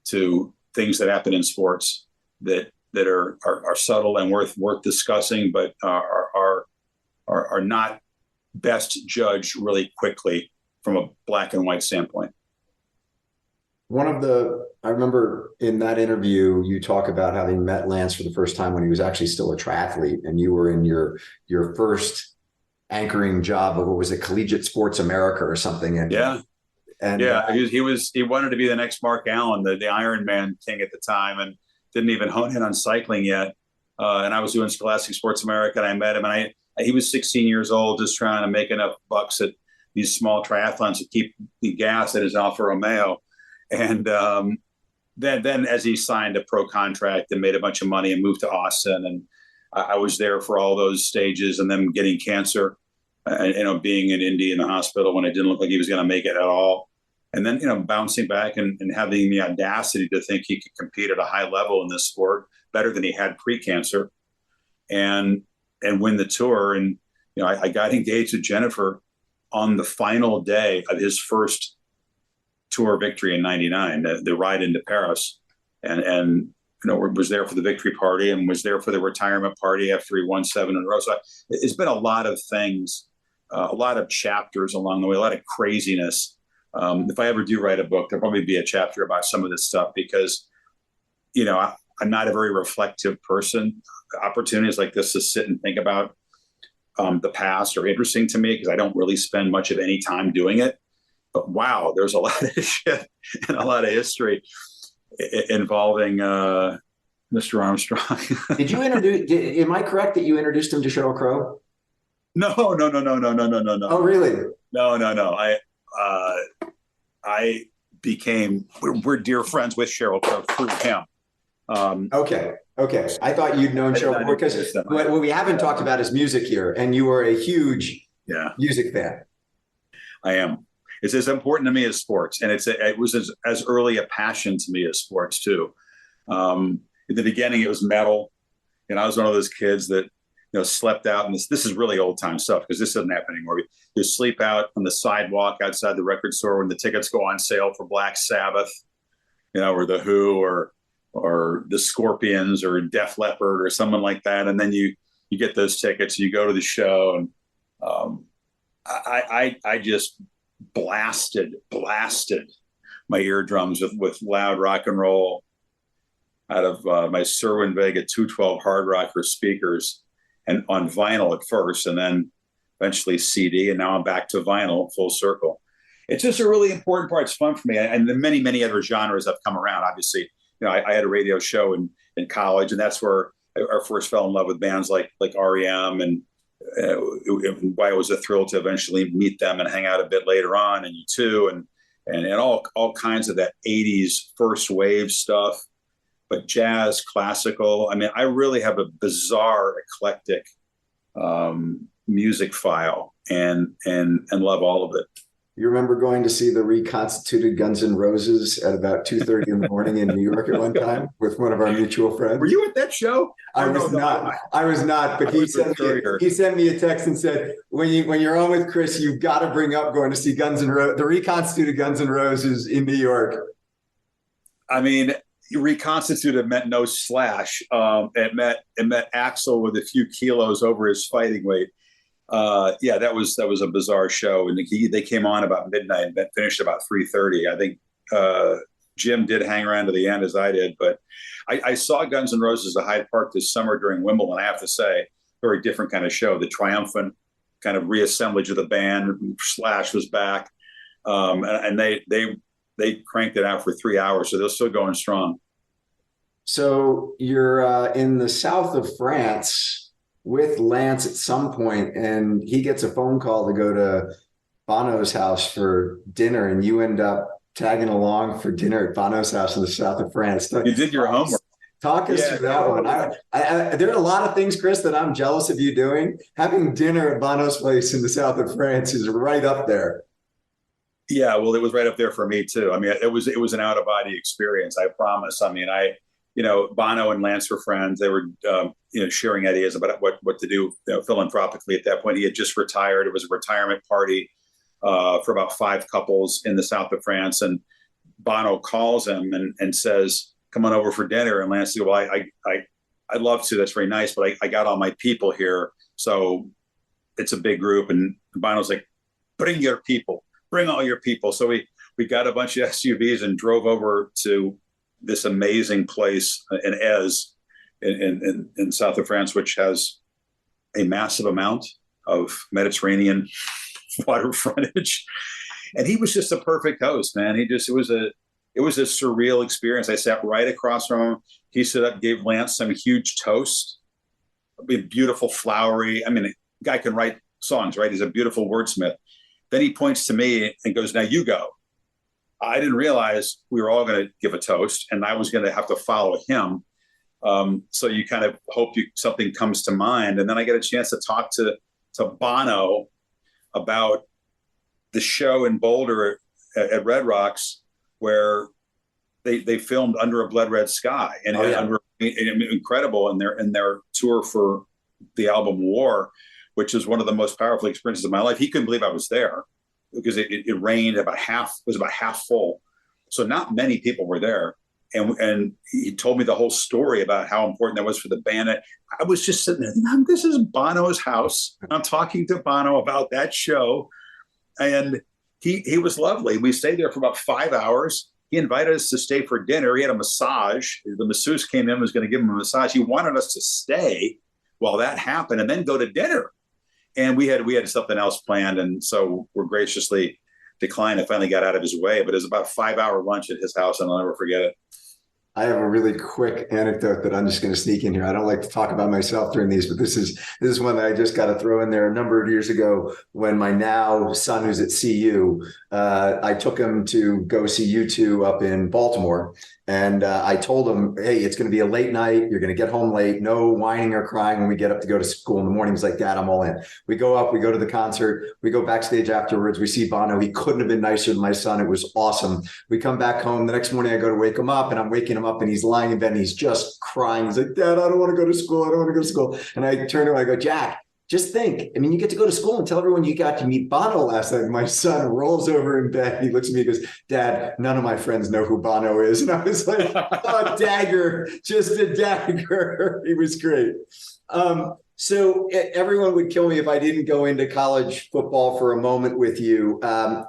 to things that happen in sports that are subtle and worth discussing, but are not best judged really quickly from a black and white standpoint. I remember in that interview, you talk about having met Lance for the first time when he was actually still a triathlete, and you were in your first anchoring job of, what was it, Collegiate Sports America or something? And he wanted to be the next Mark Allen, the Ironman king at the time, and didn't even hone in on cycling yet. And I was doing Scholastic Sports America, and I met him, and he was 16 years old, just trying to make enough bucks at these small triathlons to keep the gas at his Alfa Romeo. And then as he signed a pro contract and made a bunch of money and moved to Austin, and I was there for all those stages, and then getting cancer, and being in Indy in the hospital when it didn't look like he was going to make it at all. And then, bouncing back and having the audacity to think he could compete at a high level in this sport better than he had pre-cancer, and win the tour. And, I got engaged with Jennifer on the final day of his first tour victory in '99, the ride into Paris, and was there for the victory party and was there for the retirement party after he won 7 in a row. So it's been a lot of things, a lot of chapters along the way, a lot of craziness. If I ever do write a book, there'll probably be a chapter about some of this stuff because, I'm not a very reflective person. Opportunities like this to sit and think about the past are interesting to me because I don't really spend much of any time doing it. But wow, there's a lot of shit and a lot of history involving Mr. Armstrong. Did you am I correct that you introduced him to Sheryl Crow? No. Oh, really? No. We're dear friends with Sheryl Crow through him. Okay. I thought you'd known Sheryl because what we haven't talked about is music here, and you are a huge music fan. I am. It's as important to me as sports, and it was as early a passion to me as sports too. In the beginning, it was metal, and I was one of those kids that slept out. And this is really old time stuff because this doesn't happen anymore. You sleep out on the sidewalk outside the record store when the tickets go on sale for Black Sabbath, or the Who, or the Scorpions, or Def Leppard, or someone like that, and then you get those tickets and you go to the show, and I just blasted my eardrums with loud rock and roll out of my Cerwin Vega 212 hard rocker speakers, and on vinyl at first, and then eventually CD, and now I'm back to vinyl full circle. It's just a really important part. It's fun for me, and the many other genres have come around. Obviously, I had a radio show in college, and that's where I first fell in love with bands like REM, and why it was a thrill to eventually meet them and hang out a bit later on, and U2, and all kinds of that 80s first wave stuff, but jazz, classical. I mean, I really have a bizarre, eclectic music file, and love all of it. You remember going to see the reconstituted Guns N' Roses at about 2:30 in the morning in New York at one time with one of our mutual friends? Were you at that show? I was not, but he sent me a text and said, when you're on with Chris, you've got to bring up going to see the reconstituted Guns N' Roses in New York. I mean, reconstituted meant no slash. It meant Axl with a few kilos over his fighting weight. That was a bizarre show, and they came on about midnight and finished about 3:30. I think Jim did hang around to the end, as I did, but I saw Guns N' Roses at Hyde Park this summer during Wimbledon. I have to say, very different kind of show. The triumphant kind of reassemblage of the band. Slash was back, and they cranked it out for 3 hours, so they're still going strong. So you're in the south of France with Lance at some point, and he gets a phone call to go to Bono's house for dinner, and you end up tagging along for dinner at Bono's house in the south of France. You did your homework. Talk us through that one. There are a lot of things, Chris, that I'm jealous of you doing. Having dinner at Bono's place in the south of France is right up there. Yeah, well, it was right up there for me too. I mean, it was an out of body experience. I promise. I mean, Bono and Lance were friends. They were, sharing ideas about what to do philanthropically at that point. He had just retired. It was a retirement party for about 5 couples in the south of France. And Bono calls him and says, "Come on over for dinner." And Lance said, "Well, I'd love to. That's very nice, but I got all my people here. So it's a big group." And Bono's like, "Bring your people. bring all your people. So we got a bunch of SUVs and drove over to this amazing place in Ez in south of France, which has a massive amount of Mediterranean water frontage. And he was just a perfect host, man. It was a surreal experience. I sat right across from him. He stood up, gave Lance some huge toast, beautiful, flowery. I mean, a guy can write songs, right? He's a beautiful wordsmith. Then he points to me and goes, now you go. I didn't realize we were all going to give a toast and I was going to have to follow him. So you kind of hope something comes to mind. And then I get a chance to talk to Bono about the show in Boulder at Red Rocks where they filmed Under a Blood Red Sky and incredible in their tour for the album War, which is one of the most powerful experiences of my life. He couldn't believe I was there because it rained about half full. So not many people were there. And he told me the whole story about how important that was for the band. I was just sitting there thinking, this is Bono's house. I'm talking to Bono about that show. And he was lovely. We stayed there for about 5 hours. He invited us to stay for dinner. He had a massage. The masseuse came in, was going to give him a massage. He wanted us to stay while that happened and then go to dinner. And we had something else planned. And so we're graciously declined. I finally got out of his way, but it was about a 5-hour lunch at his house and I'll never forget it. I have a really quick anecdote that I'm just going to sneak in here. I don't like to talk about myself during these, but this is one that I just got to throw in there. A number of years ago, when my now son, who's at CU, I took him to go see U2 up in Baltimore. And I told him, hey, it's going to be a late night. You're going to get home late. No whining or crying when we get up to go to school in the morning. He's like, Dad, I'm all in. We go up, we go to the concert, we go backstage afterwards. We see Bono. He couldn't have been nicer than my son. It was awesome. We come back home. The next morning, I go to wake him up and I'm waking him up and he's lying in bed and he's just crying. He's like, Dad, I don't want to go to school. I don't want to go to school. And I turn to him, I go, Jack, just think, I mean, you get to go to school and tell everyone you got to meet Bono last night. My son rolls over in bed. He looks at me and goes, Dad, none of my friends know who Bono is. And I was like, oh, dagger, just a dagger. He was great. So everyone would kill me if I didn't go into college football for a moment with you.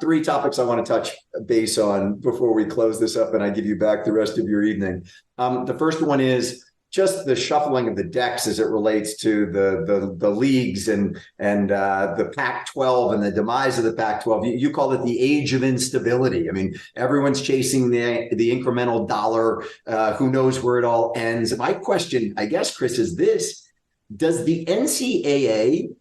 3 topics I want to touch base on before we close this up and I give you back the rest of your evening. The first one is just the shuffling of the decks as it relates to the leagues and the Pac-12 and the demise of the Pac-12. You call it the age of instability. I mean, everyone's chasing the incremental dollar. Who knows where it all ends? My question, I guess, Chris, is this: does the NCAA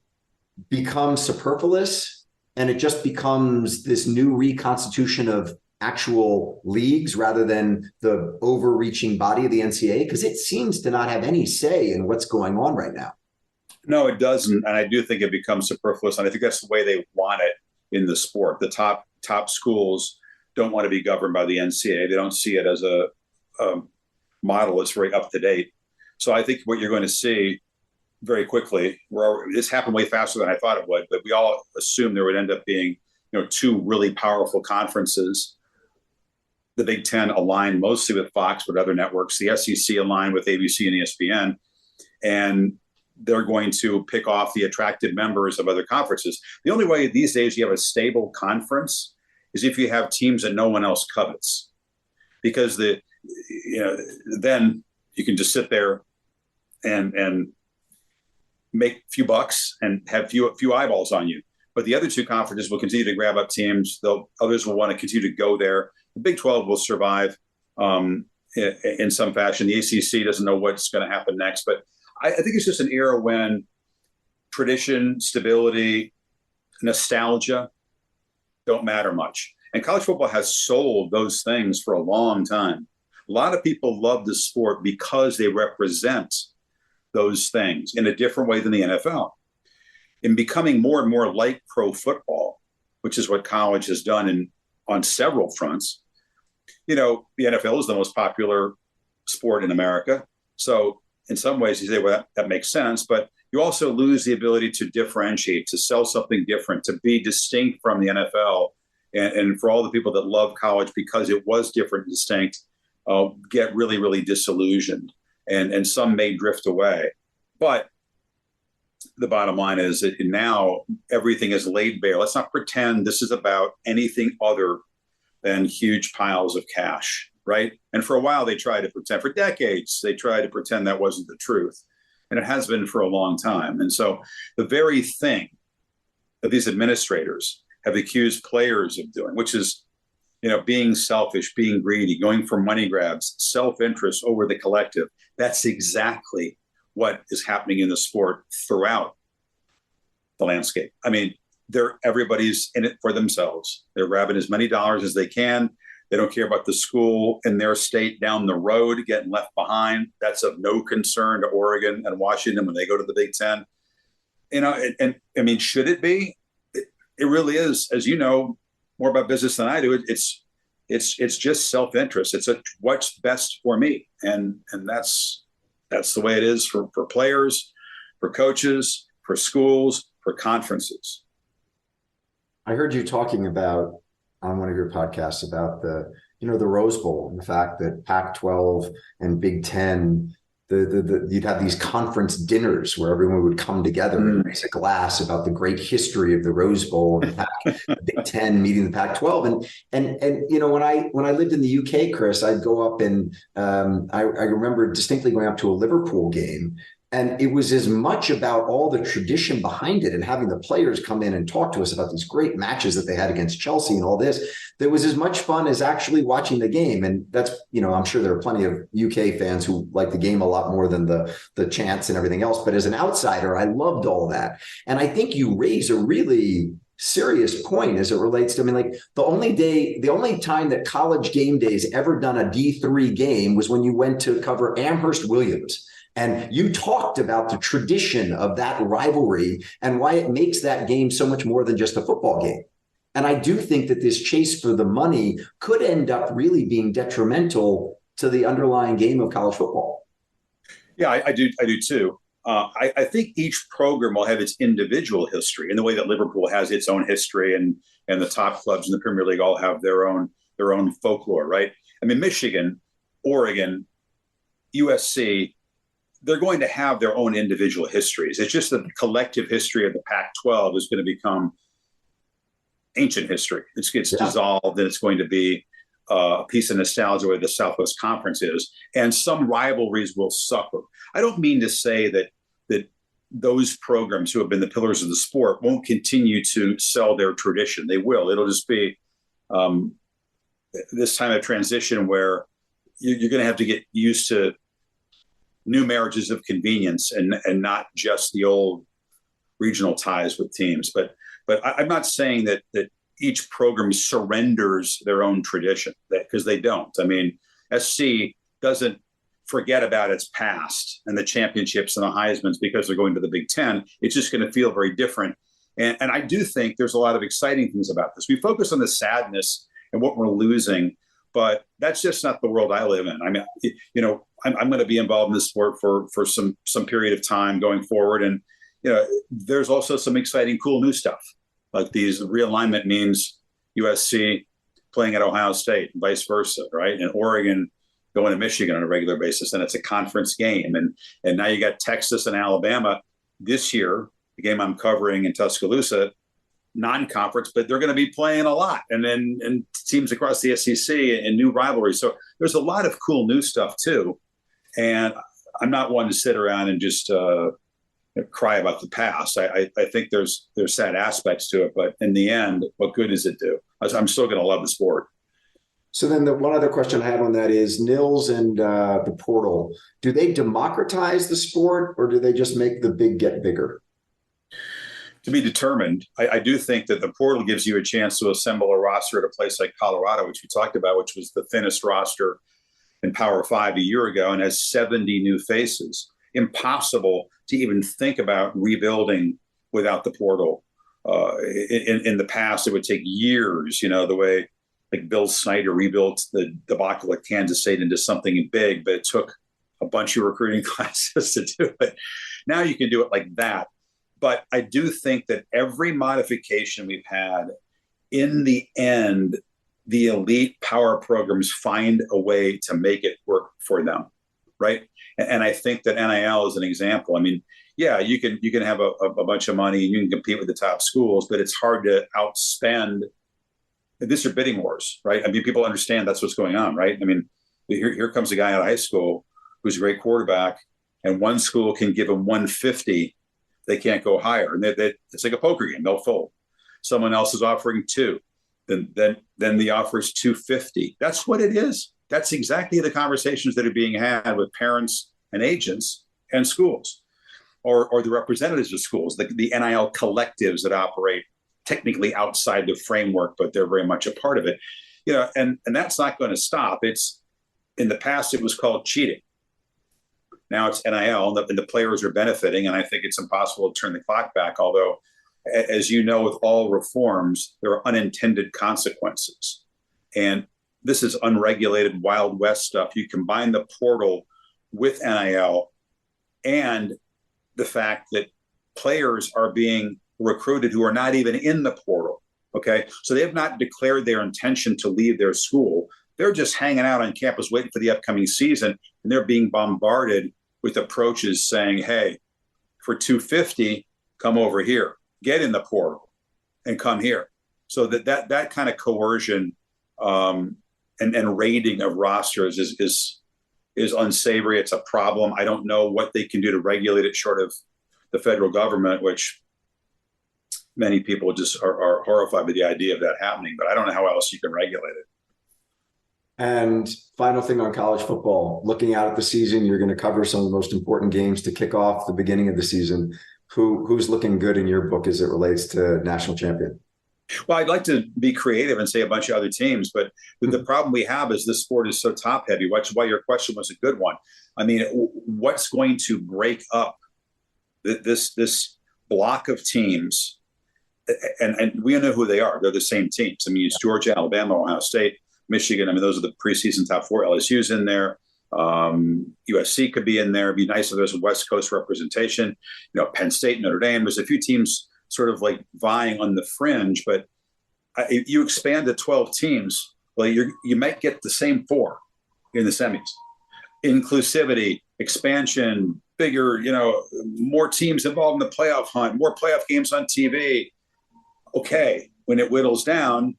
become superfluous and it just becomes this new reconstitution of actual leagues rather than the overreaching body of the NCAA? Because it seems to not have any say in what's going on right now. No, it doesn't. And I do think it becomes superfluous. And I think that's the way they want it in the sport. The top schools don't want to be governed by the NCAA. They don't see it as a model that's very up to date. So I think what you're going to see very quickly, this happened way faster than I thought it would, but we all assumed there would end up being 2 really powerful conferences. The Big Ten aligned mostly with Fox, but other networks. The SEC aligned with ABC and ESPN, and they're going to pick off the attracted members of other conferences. The only way these days you have a stable conference is if you have teams that no one else covets, because then you can just sit there and make a few bucks and have few eyeballs on you. But the other 2 conferences will continue to grab up teams. Others will want to continue to go there. The Big 12 will survive in some fashion. The ACC doesn't know what's going to happen next. But I think it's just an era when tradition, stability, nostalgia don't matter much. And college football has sold those things for a long time. A lot of people love the sport because they represent those things in a different way than the NFL. In becoming more and more like pro football, which is what college has done on several fronts. The NFL is the most popular sport in America. So in some ways you say, well, that makes sense, but you also lose the ability to differentiate, to sell something different, to be distinct from the NFL. And for all the people that love college because it was different and distinct, get really, really disillusioned. And some may drift away. But the bottom line is that now everything is laid bare. Let's not pretend this is about anything other than huge piles of cash, right? And for a while, they tried to pretend, for decades, they tried to pretend that wasn't the truth. And it has been for a long time. And so the very thing that these administrators have accused players of doing, which is, being selfish, being greedy, going for money grabs, self-interest over the collective, that's exactly what is happening in the sport throughout the landscape. I mean, everybody's in it for themselves. They're grabbing as many dollars as they can. They don't care about the school in their state down the road getting left behind. That's of no concern to Oregon and Washington when they go to the Big Ten. And I mean, should it be? It really is, as you know, more about business than I do. It's just self-interest. It's what's best for me, and that's the way it is for players, for coaches, for schools, for conferences. I heard you talking about on one of your podcasts about the Rose Bowl and the fact that Pac-12 and Big Ten, you'd have these conference dinners where everyone would come together and raise a glass about the great history of the Rose Bowl and the Big Ten meeting the Pac-12. And when I lived in the UK, Chris, I'd go up and I remember distinctly going up to a Liverpool game. And it was as much about all the tradition behind it and having the players come in and talk to us about these great matches that they had against Chelsea and all this. There was as much fun as actually watching the game. And that's, I'm sure there are plenty of UK fans who like the game a lot more than the chants and everything else. But as an outsider, I loved all that. And I think you raise a really serious point as it relates to, the only time that College Game Day's ever done a D3 game was when you went to cover Amherst Williams. And you talked about the tradition of that rivalry and why it makes that game so much more than just a football game. And I do think that this chase for the money could end up really being detrimental to the underlying game of college football. Yeah, I do too. I think each program will have its individual history in the way that Liverpool has its own history, and the top clubs in the Premier League all have their own folklore, right? I mean, Michigan, Oregon, USC, they're going to have their own individual histories. It's just that the collective history of the Pac-12 is going to become ancient history. It's dissolved, and it's going to be a piece of nostalgia where the Southwest Conference is, and some rivalries will suffer. I don't mean to say that those programs who have been the pillars of the sport won't continue to sell their tradition. They will. It'll just be this time of transition where you're going to have to get used to new marriages of convenience and not just the old regional ties with teams. But I'm not saying that each program surrenders their own tradition, because they don't. I mean, SC doesn't forget about its past and the championships and the Heismans because they're going to the Big Ten. It's just going to feel very different. And I do think there's a lot of exciting things about this. We focus on the sadness and what we're losing, but that's just not the world I live in. I mean, I'm going to be involved in the sport for some period of time going forward. And, there's also some exciting, cool new stuff. Like these realignment means USC playing at Ohio State and vice versa, right? And Oregon going to Michigan on a regular basis, and it's a conference game. And now you got Texas and Alabama this year, the game I'm covering in Tuscaloosa, non-conference, but they're going to be playing a lot. And teams across the SEC and new rivalries. So there's a lot of cool new stuff too. And I'm not one to sit around and just cry about the past. I think there's sad aspects to it, but in the end, what good does it do? I'm still going to love the sport. So then the one other question I have on that is NILs and the portal. Do they democratize the sport, or do they just make the big get bigger? To be determined. I do think that the portal gives you a chance to assemble a roster at a place like Colorado, which we talked about, which was the thinnest roster in Power 5 a year ago and has 70 new faces. Impossible to even think about rebuilding without the portal. In the past, it would take years, the way like Bill Snyder rebuilt the debacle at Kansas State into something big, but it took a bunch of recruiting classes to do it. Now you can do it like that. But I do think that every modification we've had, in the end, the elite power programs find a way to make it work for them. right? And I think that NIL is an example. I mean, yeah, you can have a bunch of money and you can compete with the top schools, but it's hard to outspend. These are bidding wars, right? I mean, people understand that's what's going on, right? I mean, here comes a guy out of high school who's a great quarterback, and one school can give him 150, they can't go higher, and it's like a poker game; they'll fold. Someone else is offering 2, then the offer is 250. That's what it is. That's exactly the conversations that are being had with parents and agents and schools, or the representatives of schools, the NIL collectives that operate technically outside the framework, but they're very much a part of it. And that's not going to stop. It's, in the past, it was called cheating. Now it's NIL, and the players are benefiting, and I think it's impossible to turn the clock back, although, as you know, with all reforms, there are unintended consequences. And this is unregulated Wild West stuff. You combine the portal with NIL and the fact that players are being recruited who are not even in the portal, okay? So they have not declared their intention to leave their school. They're just hanging out on campus waiting for the upcoming season, and they're being bombarded with approaches saying, hey, for 250, come over here, get in the portal and come here. So that kind of coercion and raiding of rosters is unsavory. It's a problem. I don't know what they can do to regulate it short of the federal government, which many people just are horrified by the idea of that happening, but I don't know how else you can regulate it. And final thing on college football, looking out at the season, you're going to cover some of the most important games to kick off the beginning of the season. Who's looking good in your book as it relates to national champion? Well, I'd like to be creative and say a bunch of other teams, but the problem we have is this sport is so top heavy, which is why your question was a good one. I mean, what's going to break up this block of teams? And we know who they are. They're the same teams. I mean, it's Georgia, Alabama, Ohio State, Michigan. I mean, those are the preseason top 4. LSU's in there. USC could be in there. It'd be nice if there's a West Coast representation. Penn State, Notre Dame. There's a few teams sort of like vying on the fringe, but if you expand to 12 teams, well, you might get the same 4 in the semis. Inclusivity, expansion, bigger, more teams involved in the playoff hunt, more playoff games on TV. Okay, when it whittles down,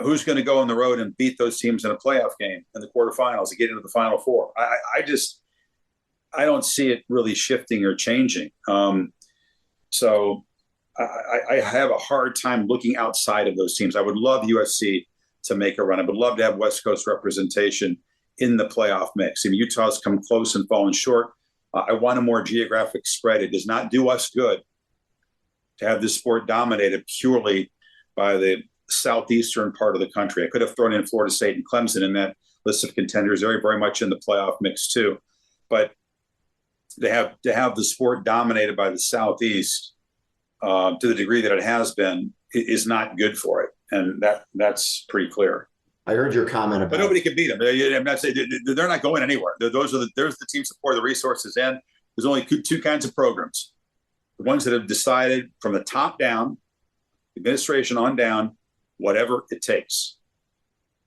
who's going to go on the road and beat those teams in a playoff game in the quarterfinals to get into the Final Four? I don't see it really shifting or changing. So I have a hard time looking outside of those teams. I would love USC to make a run. I would love to have West Coast representation in the playoff mix. I mean, Utah's come close and fallen short. I want a more geographic spread. It does not do us good to have this sport dominated purely by the southeastern part of the country. I could have thrown in Florida State and Clemson in that list of contenders. They're very much in the playoff mix too. But to have the sport dominated by the Southeast to the degree that it has been is not good for it, and that's pretty clear. I heard your comment about, but nobody can beat them. I'm not saying they're not going anywhere. There's the teams that pour the resources in. There's only two kinds of programs: the ones that have decided from the top down, administration on down, whatever it takes,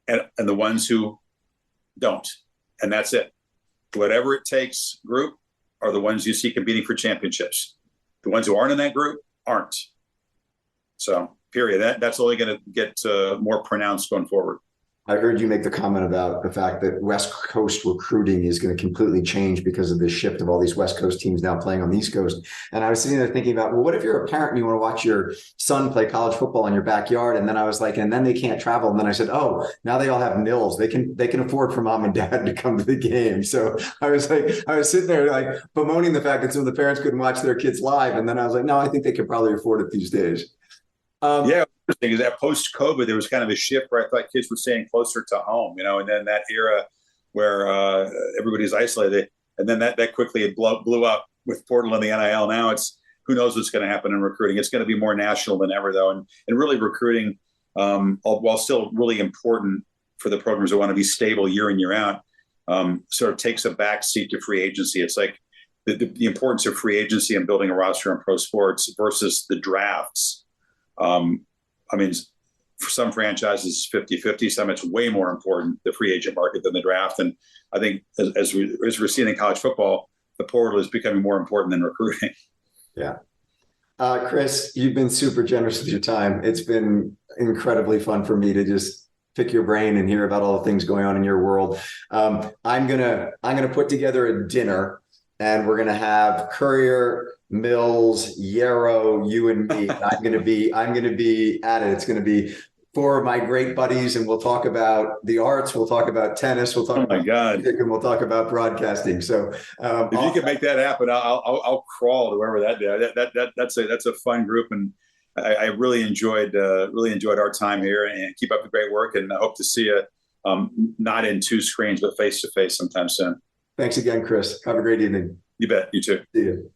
and the ones who don't, and that's it. Whatever it takes group are the ones you see competing for championships. The ones who aren't in that group aren't. So, period. That's only going to get more pronounced going forward. I heard you make the comment about the fact that West Coast recruiting is going to completely change because of this shift of all these West Coast teams now playing on the East Coast. And I was sitting there thinking about, well, what if you're a parent and you want to watch your son play college football in your backyard? And then I was like, and then they can't travel. And then I said, oh, now they all have NILs. They can afford for mom and dad to come to the game. So I was sitting there like bemoaning the fact that some of the parents couldn't watch their kids live. And then I was like, no, I think they could probably afford it these days. Yeah, interesting is that post-COVID, there was kind of a shift where I thought kids were staying closer to home, and then that era where everybody's isolated, and then that quickly blew up with portal and the NIL. Now it's who knows what's going to happen in recruiting. It's going to be more national than ever, though, and really recruiting, while still really important for the programs that want to be stable year in, year out, sort of takes a backseat to free agency. It's like the importance of free agency and building a roster in pro sports versus the drafts. I mean, for some franchises, 50-50. Some it's way more important, the free agent market, than the draft. And I think as we're seeing in college football, the portal is becoming more important than recruiting. Yeah. Chris, you've been super generous with your time. It's been incredibly fun for me to just pick your brain and hear about all the things going on in your world. I'm gonna put together a dinner, and we're gonna have Courier, Mills, Yarrow, you and me. I'm gonna be at it. It's gonna be 4 of my great buddies, and we'll talk about the arts. We'll talk about tennis. We'll talk about music, and we'll talk about broadcasting. So if you can make that happen, I'll crawl to wherever that day. That's a fun group, and I really enjoyed our time here. And keep up the great work. And I hope to see you not in 2 screens, but face to face sometime soon. Thanks again, Chris. Have a great evening. You bet. You too. See you.